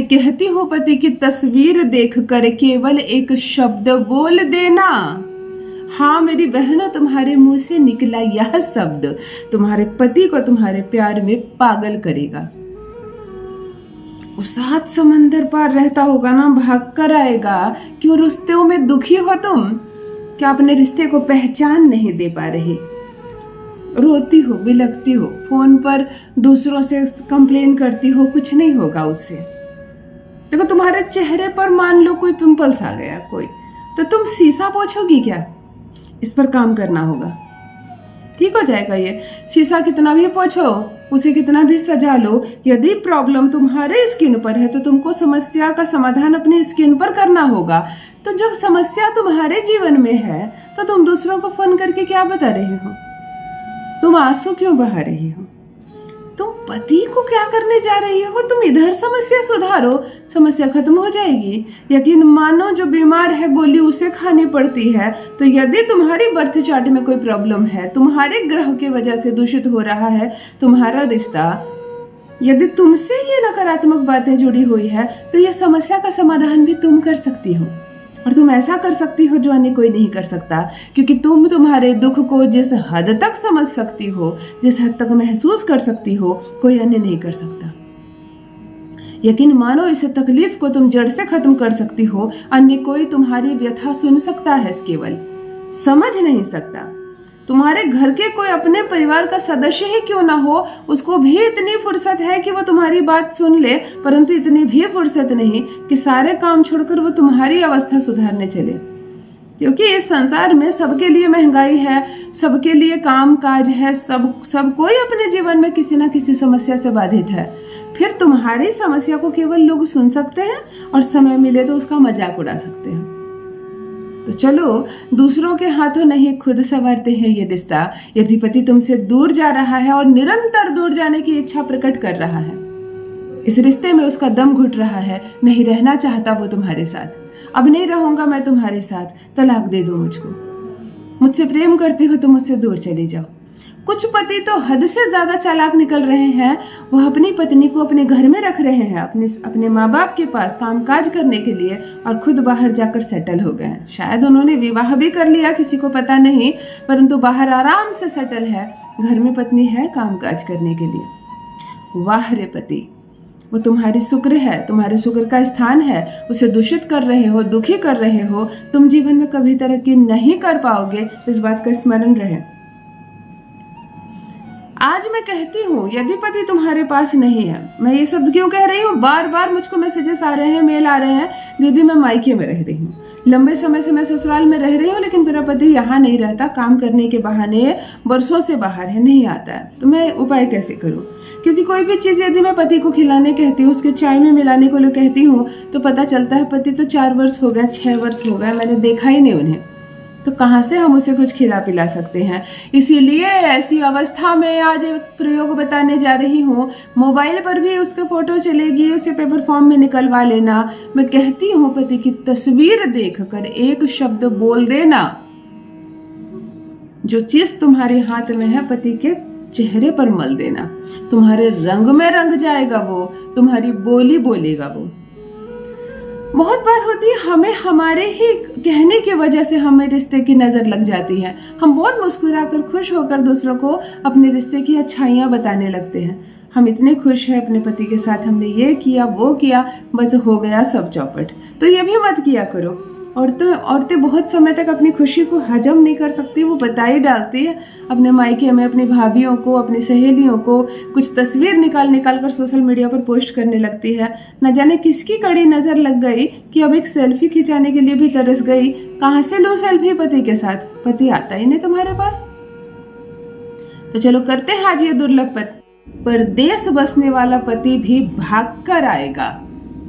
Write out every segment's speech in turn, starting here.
मैं कहती हूँ पति की तस्वीर देखकर केवल एक शब्द बोल देना। हाँ मेरी बहनों, तुम्हारे मुंह से निकला यह शब्द तुम्हारे पति को तुम्हारे प्यार में पागल करेगा। वो 7 समंदर पार रहता होगा ना, भाग कर आएगा। क्यों रिश्तों में दुखी हो तुम? क्या अपने रिश्ते को पहचान नहीं दे पा रही? रोती हो, बिलखती हो, फोन पर दूसरों से कंप्लेन करती हो, कुछ नहीं होगा उससे। देखो तुम्हारे चेहरे पर मान लो कोई पिंपल्स आ गया कोई, तो तुम शीशा पोछोगी क्या? इस पर काम करना होगा, ठीक हो जाएगा। ये शीशा कितना भी पोछो, उसे कितना भी सजा लो, यदि प्रॉब्लम तुम्हारे स्किन पर है तो तुमको समस्या का समाधान अपनी स्किन पर करना होगा। तो जब समस्या तुम्हारे जीवन में है तो तुम दूसरों को फोन करके क्या बता रहे हो? तुम आंसू क्यों बहा रही हो? तुम पति को क्या करने जा रही हो? तुम इधर समस्या सुधारो, समस्या खत्म हो जाएगी। यकीन मानो जो बीमार है गोली उसे खानी पड़ती है। तो यदि तुम्हारी बर्थ चार्ट में कोई प्रॉब्लम है, तुम्हारे ग्रह की वजह से दूषित हो रहा है तुम्हारा रिश्ता, यदि तुमसे ये नकारात्मक बातें जुड़ी हुई है तो ये समस्या का समाधान भी तुम कर सकती हो। और तुम ऐसा कर सकती हो जो अन्य कोई नहीं कर सकता, क्योंकि तुम तुम्हारे दुख को जिस हद तक समझ सकती हो, जिस हद तक महसूस कर सकती हो, कोई अन्य नहीं कर सकता। यकीन मानो इस तकलीफ को तुम जड़ से खत्म कर सकती हो। अन्य कोई तुम्हारी व्यथा सुन सकता है, केवल समझ नहीं सकता। तुम्हारे घर के कोई अपने परिवार का सदस्य ही क्यों ना हो, उसको भी इतनी फुर्सत है कि वो तुम्हारी बात सुन ले, परंतु इतनी भी फुर्सत नहीं कि सारे काम छोड़कर वो तुम्हारी अवस्था सुधारने चले। क्योंकि इस संसार में सबके लिए महंगाई है, सबके लिए काम काज है, सब कोई अपने जीवन में किसी ना किसी समस्या से बाधित है। फिर तुम्हारी समस्या को केवल लोग सुन सकते हैं और समय मिले तो उसका मजाक उड़ा सकते हैं। तो चलो दूसरों के हाथों नहीं खुद संवारते हैं ये रिश्ता। यदि पति तुमसे दूर जा रहा है और निरंतर दूर जाने की इच्छा प्रकट कर रहा है, इस रिश्ते में उसका दम घुट रहा है, नहीं रहना चाहता वो तुम्हारे साथ, अब नहीं रहूंगा मैं तुम्हारे साथ, तलाक दे दो मुझको, मुझसे प्रेम करती हो तो मुझसे दूर चली जाओ। कुछ पति तो हद से ज्यादा चालाक निकल रहे हैं। वह अपनी पत्नी को अपने घर में रख रहे हैं, अपने माँ बाप के पास कामकाज करने के लिए, और खुद बाहर जाकर सेटल हो गए हैं। शायद उन्होंने विवाह भी कर लिया, किसी को पता नहीं, परंतु बाहर आराम से सेटल है, घर में पत्नी है कामकाज करने के लिए। वाह रे पति, वो तुम्हारी शुक्र है, तुम्हारे शुक्र का स्थान है। उसे दूषित कर रहे हो, दुखी कर रहे हो, तुम जीवन में कभी तरक्की नहीं कर पाओगे, इस बात का स्मरण रहे। आज मैं कहती हूँ यदि पति तुम्हारे पास नहीं है, मैं ये शब्द क्यों कह रही हूँ, बार बार मुझको मैसेजेस आ रहे हैं, मेल आ रहे हैं, दीदी मैं मायके में रह रही हूँ, लंबे समय से मैं ससुराल में रह रही हूँ, लेकिन मेरा पति यहाँ नहीं रहता, काम करने के बहाने वर्षों से बाहर है, नहीं आता है, तो मैं उपाय कैसे करूँ? क्योंकि कोई भी चीज़ यदि मैं पति को खिलाने कहती हूँ, उसके चाय में मिलाने को कहती हूँ, तो पता चलता है पति तो 4 वर्ष हो गए, 6 वर्ष हो गए, मैंने देखा ही नहीं उन्हें, तो कहाँ से हम उसे कुछ खिला पिला सकते हैं? इसीलिए ऐसी अवस्था में आज एक प्रयोग बताने जा रही हूँ। मोबाइल पर भी उसके फोटो चलेगी, उसे पेपर फॉर्म में निकलवा लेना। मैं कहती हूँ पति की तस्वीर देखकर एक शब्द बोल देना। जो चीज तुम्हारे हाथ में है पति के चेहरे पर मल देना, तुम्हारे रंग में रंग जाएगा वो, तुम्हारी बोली बोलेगा वो। बहुत बार होती है हमें हमारे ही कहने की वजह से हमें रिश्ते की नजर लग जाती है। हम बहुत मुस्कुराकर खुश होकर दूसरों को अपने रिश्ते की अच्छाइयाँ बताने लगते हैं। हम इतने खुश हैं अपने पति के साथ, हमने ये किया वो किया, बस हो गया सब चौपट। तो ये भी मत किया करो। औरतें बहुत समय तक अपनी खुशी को हजम नहीं कर सकती, वो बता ही डालती है अपने मायके में अपनी भाभियों को, अपनी सहेलियों को, कुछ तस्वीर निकाल कर सोशल मीडिया पर पोस्ट करने लगती है। न जाने किसकी कड़ी नज़र लग गई कि अब एक सेल्फी खिंचाने के लिए भी तरस गई। कहाँ से लो सेल्फी पति के साथ? पति आता ही नहीं तुम्हारे पास। तो चलो करते हैं आज ये दुर्लभ परदेश बसने वाला पति भी भाग कर आएगा,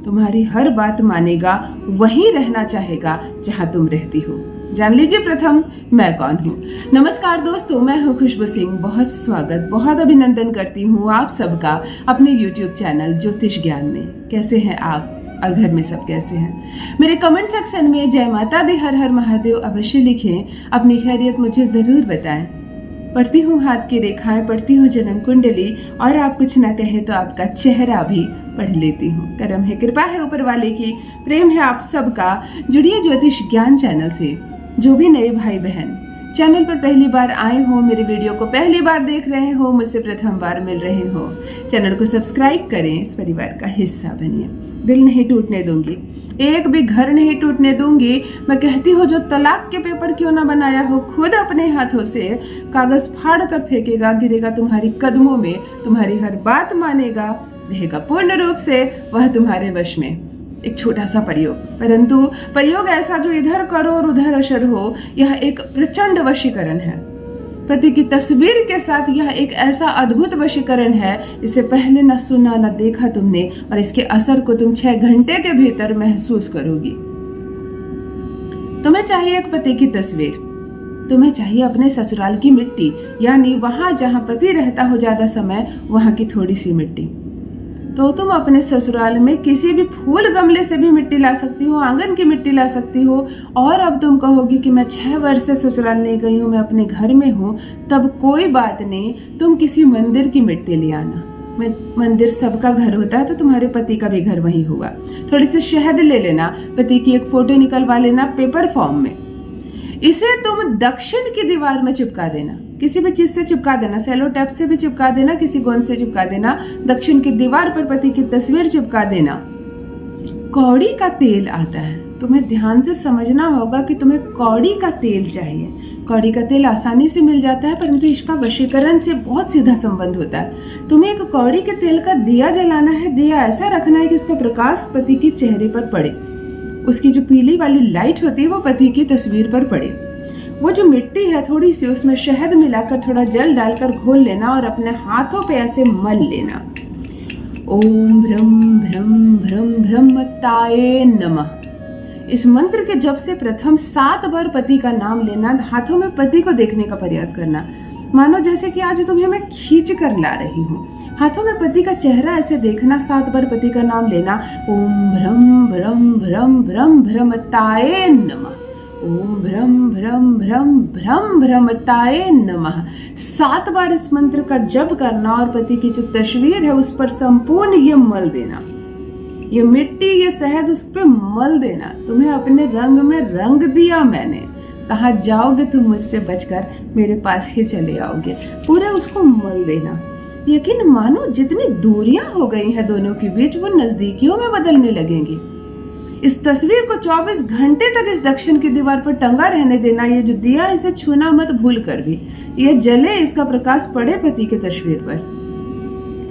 तुम्हारी हर बात मानेगा, वहीं रहना चाहेगा जहां तुम रहती हो। जान लीजिए प्रथम मैं कौन हूँ। नमस्कार दोस्तों, मैं हूँ खुशबू सिंह। बहुत स्वागत, बहुत अभिनंदन करती हूँ आप सबका अपने YouTube चैनल ज्योतिष ज्ञान में। कैसे हैं आप और घर में सब कैसे हैं? मेरे कमेंट सेक्शन में जय माता दी, हर हर महादेव अवश्य लिखें। अपनी खैरियत मुझे जरूर बताएं। पढ़ती हूँ हाथ की रेखाएं, पढ़ती हूँ जन्म कुंडली, और आप कुछ ना कहें तो आपका चेहरा भी पढ़ लेती हूँ। करम है, कृपा है ऊपर वाले की, प्रेम है आप सबका। जुड़िए ज्योतिष ज्ञान चैनल से। जो भी नए भाई बहन चैनल पर पहली बार आए हो, मेरे वीडियो को पहली बार देख रहे हो, मुझसे प्रथम बार मिल रहे हो, चैनल को सब्सक्राइब करें, इस परिवार का हिस्सा बनिए। दिल नहीं टूटने दूंगी, एक भी घर नहीं टूटने दूंगी। मैं कहती हूँ जो तलाक के पेपर क्यों ना बनाया हो, खुद अपने हाथों से कागज फाड़ कर फेंकेगा, गिरेगा तुम्हारी कदमों में, तुम्हारी हर बात मानेगा, रहेगा पूर्ण रूप से वह तुम्हारे वश में। एक छोटा सा प्रयोग, परंतु प्रयोग ऐसा जो इधर करो और उधर असर हो। यह एक प्रचंड वशीकरण है। पति की तस्वीर के साथ यह एक ऐसा अद्भुत वशीकरण है, इससे पहले न सुना न देखा तुमने, और इसके असर को तुम 6 घंटे के भीतर महसूस करोगी। तुम्हें चाहिए एक पति की तस्वीर, तुम्हें चाहिए अपने ससुराल की मिट्टी, यानी वहां जहां पति रहता हो ज्यादा समय, वहां की थोड़ी सी मिट्टी। तो तुम अपने ससुराल में किसी भी फूल गमले से भी मिट्टी ला सकती हो, आंगन की मिट्टी ला सकती हो। और अब तुम कहोगी कि मैं 6 वर्ष से ससुराल नहीं गई हूँ, मैं अपने घर में हूँ, तब कोई बात नहीं, तुम किसी मंदिर की मिट्टी ले आना। मंदिर सबका घर होता है, तो तुम्हारे पति का भी घर वही होगा। थोड़ी सी शहद ले लेना, पति की एक फोटो निकलवा लेना पेपर फॉर्म में, इसे तुम दक्षिण की दीवार में चिपका देना, किसी भी चीज से चिपका देना, सेलो टेप से भी चिपका देना, किसी गोंद से चिपका देना, दक्षिण की दीवार पर पति की तस्वीर चिपका देना। कौड़ी का तेल आता है, तुम्हें ध्यान से समझना होगा कि तुम्हें कौड़ी का तेल चाहिए। कौड़ी का तेल आसानी से मिल जाता है, परंतु इसका वशीकरण से बहुत सीधा संबंध होता है। तुम्हें एक कौड़ी के तेल का दिया जलाना है, दिया ऐसा रखना है कि उसका प्रकाश पति के चेहरे पर पड़े, उसकी जो पीली वाली लाइट होती है वो पति की तस्वीर पर पड़े। वो जो मिट्टी है थोड़ी सी, उसमें शहद मिलाकर थोड़ा जल डालकर घोल लेना और अपने हाथों पे ऐसे मल लेना। ओम भ्रम भ्रम भ्रम भ्रमताये नमः। इस मंत्र के जप से प्रथम 7 बार पति का नाम लेना, हाथों में पति को देखने का प्रयास करना, मानो जैसे कि आज तुम्हें मैं खींच कर ला रही हूँ। हाथों में पति का चेहरा ऐसे देखना, 7 बार पति का नाम लेना। ओम भ्रम भ्रम भ्रम भ्रम भ्रमताये नमः, ओम भ्रम भ्रम भ्रम भ्रम भ्रमताये नमः। 7 बार इस मंत्र का जप करना और पति की जो तस्वीर है उस पर संपूर्ण ये मल देना, ये मिट्टी ये शहद उस पर मल देना। तुम्हें अपने रंग में रंग दिया मैंने, कहा जाओगे तुम मुझसे बचकर, मेरे पास ही चले आओगे। पूरा उसको मल देना। यकीन मानो जितनी दूरियां हो गई हैं दोनों के बीच, वो नजदीकियों में बदलने लगेंगी। इस तस्वीर को 24 घंटे तक इस दक्षिण की दीवार पर टंगा रहने देना। ये जो दिया इसे छूना मत भूल कर भी, ये जले, इसका प्रकाश पड़े पति की तस्वीर पर।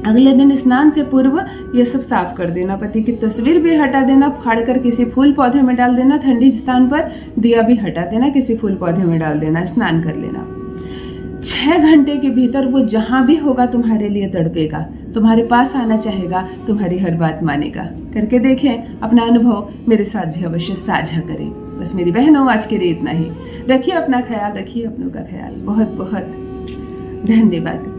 अगले दिन स्नान से पूर्व ये सब साफ कर देना, पति की तस्वीर भी हटा देना, फाड़कर किसी फूल पौधे में डाल देना, ठंडी स्थान पर दिया भी हटा देना, किसी फूल पौधे में डाल देना, स्नान कर लेना। 6 घंटे के भीतर वो जहां भी होगा तुम्हारे लिए तड़पेगा, तुम्हारे पास आना चाहेगा, तुम्हारी हर बात मानेगा। करके देखें, अपना अनुभव मेरे साथ भी अवश्य साझा करें। बस मेरी बहनों, आज के लिए इतना ही। रखिए अपना ख्याल, रखिए अपनों का ख्याल। बहुत बहुत धन्यवाद।